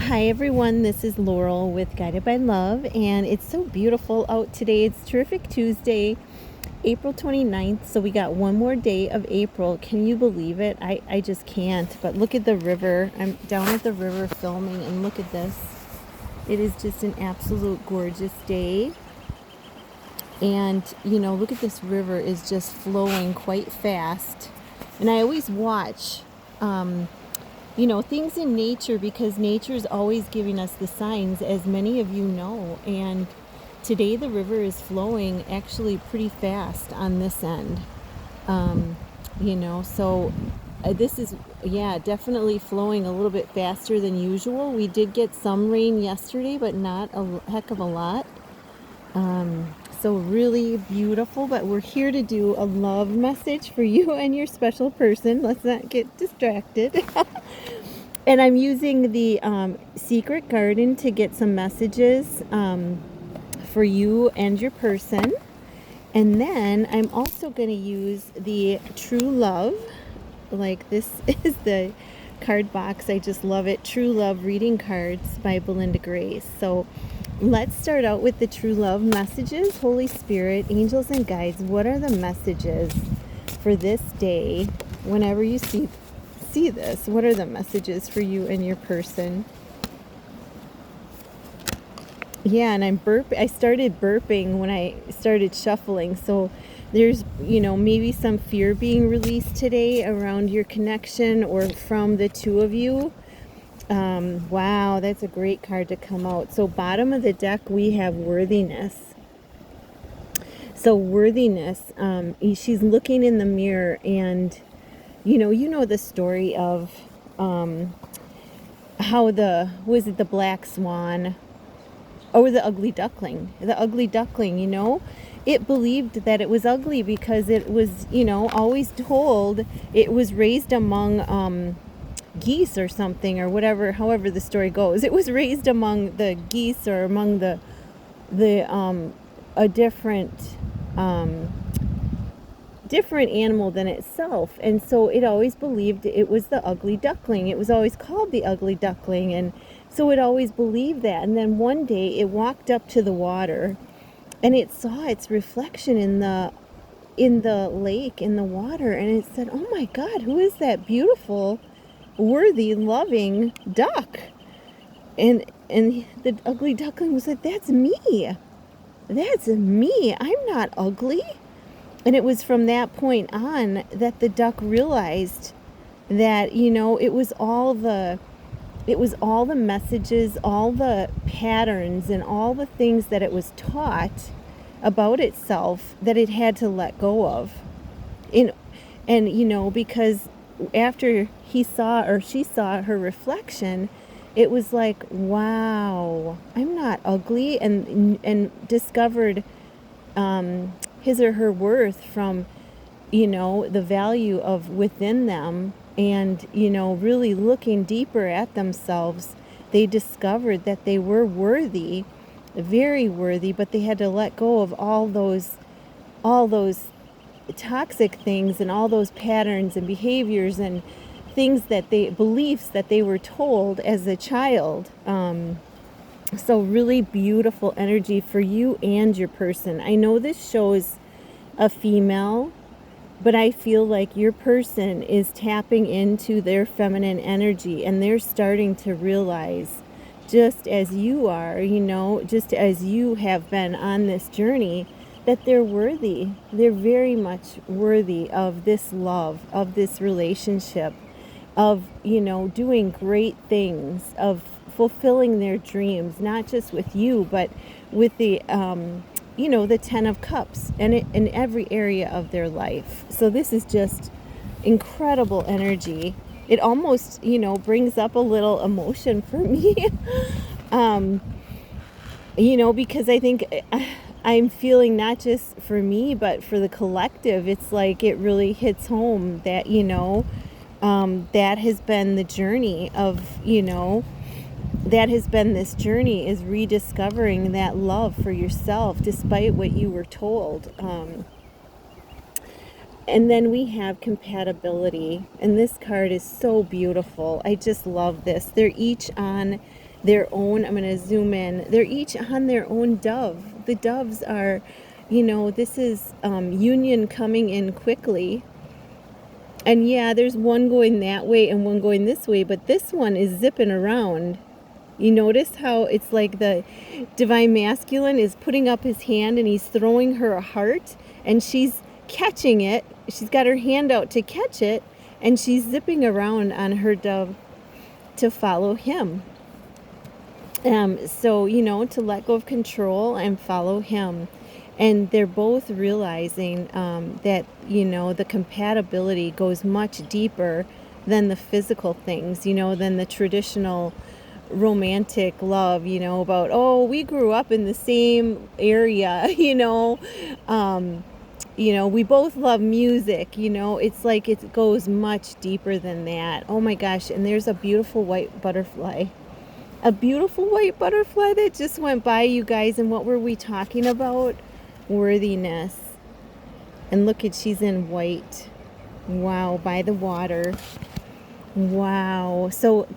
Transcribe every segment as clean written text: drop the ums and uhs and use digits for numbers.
Hi everyone, this is Laurel with Guided by Love, and it's so beautiful out today. It's Terrific Tuesday, April 29th, so we got one more day of April. Can you believe it? I just can't. But look at the river. I'm down at the river filming, and look at this. It is just an absolute gorgeous day. And, look at this river is just flowing quite fast. And I always watch things in nature, because nature is always giving us the signs, as many of you know. And today the river is flowing actually pretty fast on this end. So this is, definitely flowing a little bit faster than usual. We did get some rain yesterday, but not a heck of a lot. So really beautiful, but we're here to do a love message for you and your special person. Let's not get distracted. And I'm using the Secret Garden to get some messages for you and your person. And then I'm also going to use the True Love. Like, this is the card box. I just love it. True Love Reading Cards by Belinda Grace. So let's start out with the True Love messages. Holy Spirit, angels and guides, what are the messages for this day? Whenever you see this, what are the messages for you and your person? Yeah, and I started burping when I started shuffling, so there's maybe some fear being released today around your connection or from the two of you. Wow, that's a great card to come out. So bottom of the deck we have worthiness. So worthiness, she's looking in the mirror, and you know the story of how was it the black swan or the ugly duckling? The ugly duckling, it believed that it was ugly because it was, always told it was raised among geese or something, or whatever, however the story goes. It was raised among the geese, or among a different animal than itself, and so it always believed it was the ugly duckling. It was always called the ugly duckling, and so it always believed that. And then one day it walked up to the water, and it saw its reflection in the lake, in the water, and it said, "Oh my God, who is that beautiful, worthy, loving duck?" And the ugly duckling was like, "That's me. That's me. I'm not ugly." And it was from that point on that the duck realized that, it was all the messages, all the patterns, and all the things that it was taught about itself that it had to let go of. And because after she saw her reflection, it was like, wow, I'm not ugly, and discovered his or her worth from the value of within them, and really looking deeper at themselves, they discovered that they were worthy, very worthy, but they had to let go of all those toxic things, and all those patterns and behaviors and things beliefs that they were told as a child. So really beautiful energy for you and your person. I know this shows a female, but I feel like your person is tapping into their feminine energy, and they're starting to realize, just as you are, just as you have been on this journey, that they're worthy. They're very much worthy of this love, of this relationship, of, doing great things, of fulfilling their dreams, not just with you, but with the, the 10 of Cups, and in every area of their life. So this is just incredible energy. It almost, brings up a little emotion for me, because I think I'm feeling, not just for me, but for the collective. It's like it really hits home that, that has been the journey of, that has been this journey, is rediscovering that love for yourself despite what you were told. And then we have compatibility, and this card is so beautiful. I just love this. They're each on their own, I'm going to zoom in, they're each on their own dove. The doves are, this is union coming in quickly. And yeah, there's one going that way and one going this way, but this one is zipping around. You notice how it's like the divine masculine is putting up his hand and he's throwing her a heart and she's catching it. She's got her hand out to catch it and she's zipping around on her dove to follow him. So, to let go of control and follow him. And they're both realizing that, the compatibility goes much deeper than the physical things, than the traditional romantic love, about, oh, we grew up in the same area, we both love music, it's like it goes much deeper than that. Oh my gosh, and there's a beautiful white butterfly. A beautiful white butterfly that just went by, you guys. And what were we talking about? Worthiness. And look at, she's in white. Wow, by the water. Wow. So,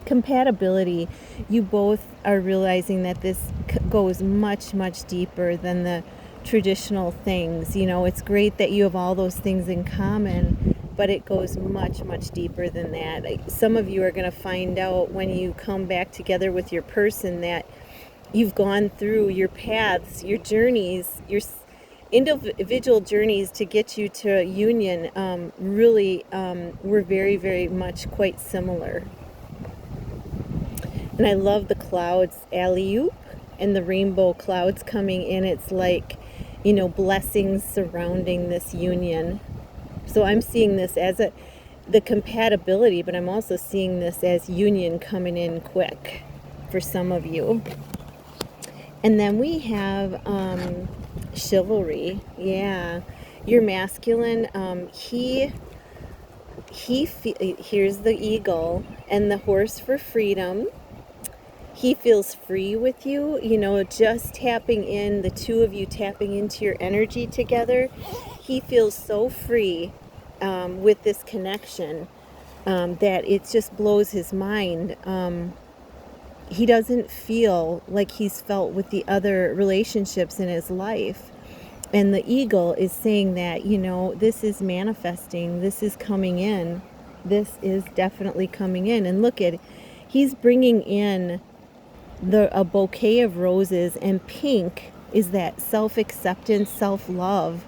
compatibility. You both are realizing that this goes much, much deeper than the traditional things. It's great that you have all those things in common, but it goes much, much deeper than that. Some of you are going to find out when you come back together with your person that you've gone through your paths, your journeys, your individual journeys to get you to union. Really were very, very much quite similar. And I love the clouds, alley-oop, and the rainbow clouds coming in. It's like, blessings surrounding this union. So I'm seeing this as the compatibility, but I'm also seeing this as union coming in quick for some of you. And then we have chivalry. Yeah, your masculine. Here's the eagle and the horse for freedom. He feels free with you, just tapping in, the two of you tapping into your energy together. He feels so free with this connection that it just blows his mind. He doesn't feel like he's felt with the other relationships in his life. And the eagle is saying that, this is manifesting, this is coming in, this is definitely coming in. And look at, he's bringing in a bouquet of roses, and pink is that self-acceptance, self-love,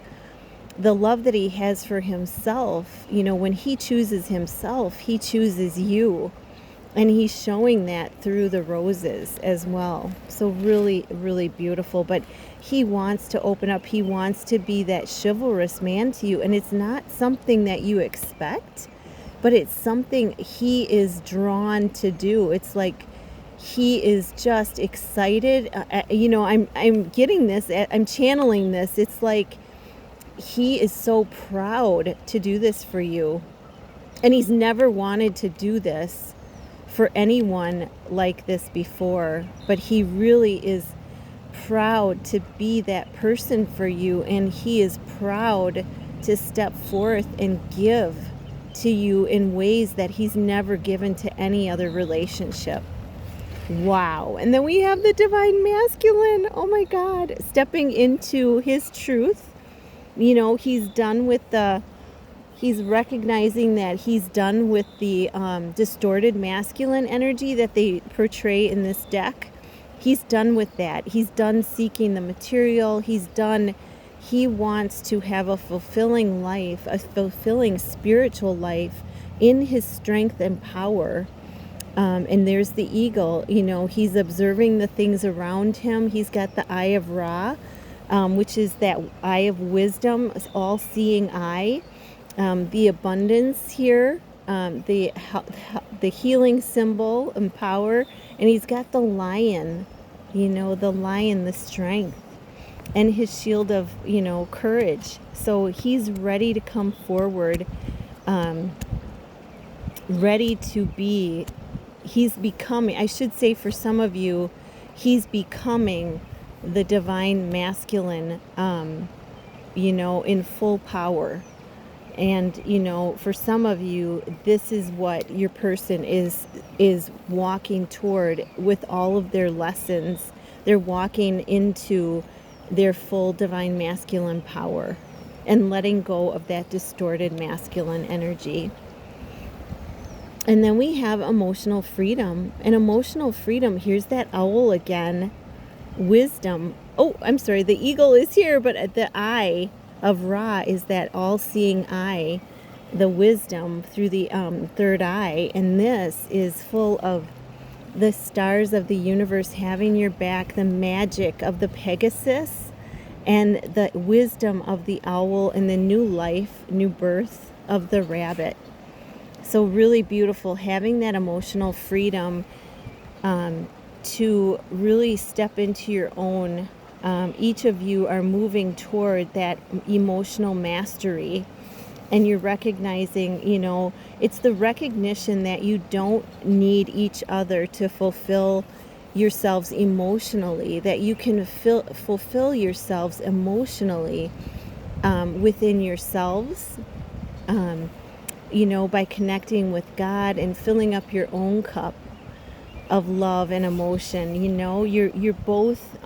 the love that he has for himself. When he chooses himself, he chooses you, and he's showing that through the roses as well. So really, really beautiful. But he wants to open up, he wants to be that chivalrous man to you, and it's not something that you expect, but it's something he is drawn to do. It's like he is just excited. I'm getting this, I'm channeling this. It's like he is so proud to do this for you. And he's never wanted to do this for anyone like this before. But he really is proud to be that person for you. And he is proud to step forth and give to you in ways that he's never given to any other relationship. Wow. And then we have the divine masculine. Oh my God. Stepping into his truth. He's done with he's recognizing that he's done with the distorted masculine energy that they portray in this deck. He's done with that. He's done seeking the material. He wants to have a fulfilling life, a fulfilling spiritual life in his strength and power. And there's the eagle, he's observing the things around him. He's got the eye of Ra, which is that eye of wisdom, all-seeing eye. The abundance here, the healing symbol and power. And he's got the lion, the lion, the strength, and his shield of, courage. So he's ready to come forward, ready to be. He's becoming, I should say for some of you, he's becoming the divine masculine, in full power. And, for some of you, this is what your person is walking toward with all of their lessons. They're walking into their full divine masculine power and letting go of that distorted masculine energy. And then we have emotional freedom. And emotional freedom, here's that owl again. Wisdom. Oh, I'm sorry, the eagle is here, but the eye of Ra is that all-seeing eye, the wisdom through the third eye. And this is full of the stars of the universe having your back, the magic of the Pegasus, and the wisdom of the owl, and the new life, new birth of the rabbit. So really beautiful, having that emotional freedom to really step into your own. Each of you are moving toward that emotional mastery, and you're recognizing, it's the recognition that you don't need each other to fulfill yourselves emotionally, that you can fulfill yourselves emotionally within yourselves, by connecting with God and filling up your own cup of love and emotion. You're both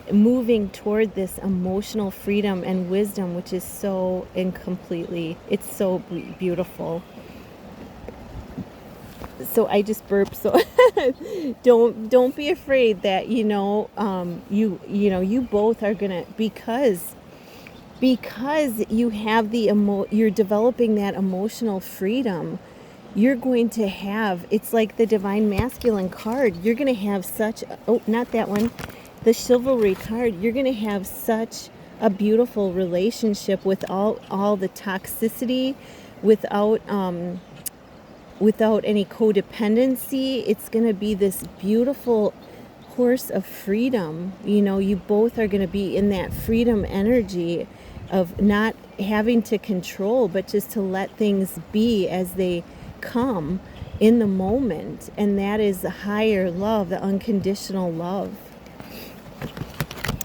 moving toward this emotional freedom and wisdom, which is so it's so beautiful. So I just burped, so don't be afraid that you both are gonna, because you have you're developing that emotional freedom. You're going to have, it's like the divine masculine card. You're going to have not that one, the chivalry card. You're going to have such a beautiful relationship with all the toxicity, without any codependency. It's going to be this beautiful horse of freedom. You both are going to be in that freedom energy of not having to control, but just to let things be as they come in the moment. And that is the higher love, the unconditional love.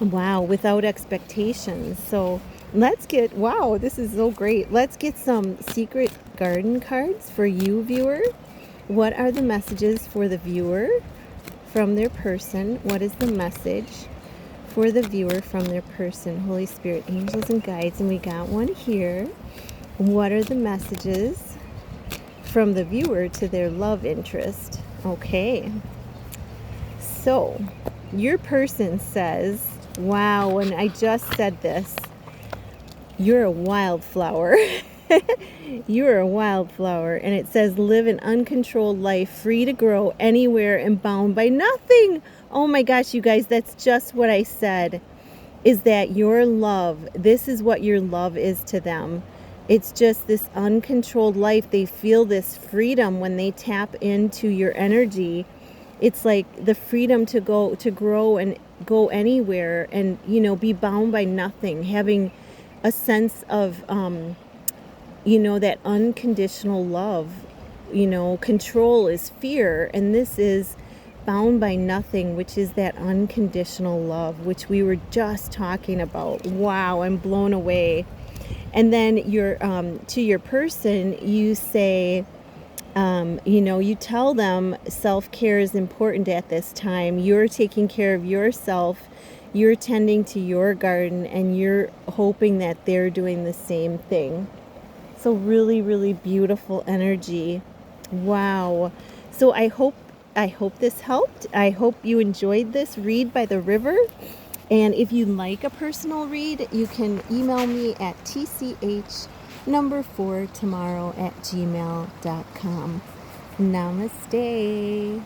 Wow, without expectations. So wow, this is so great. Let's get some secret garden cards for you, viewer. What are the messages for the viewer from their person? What is the message for the viewer from their person? Holy Spirit, angels, and guides. And we got one here. What are the messages from the viewer to their love interest? Okay. So, your person says, wow, and I just said this, you're a wildflower. You're a wildflower. And it says, live an uncontrolled life, free to grow anywhere and bound by nothing. Oh my gosh, you guys, that's just what I said, is that your love, this is what your love is to them. It's just this uncontrolled life. They feel this freedom when they tap into your energy. It's like the freedom to grow and go anywhere, and, be bound by nothing, having a sense of, that unconditional love. Control is fear, and this is bound by nothing, which is that unconditional love, which we were just talking about. Wow, I'm blown away. And then to your person, you say, you tell them self-care is important at this time. You're taking care of yourself. You're tending to your garden, and you're hoping that they're doing the same thing. So really, really beautiful energy. Wow. So I hope this helped. I hope you enjoyed this read by the river. And if you'd like a personal read, you can email me at tch4tomorrow@gmail.com. Namaste.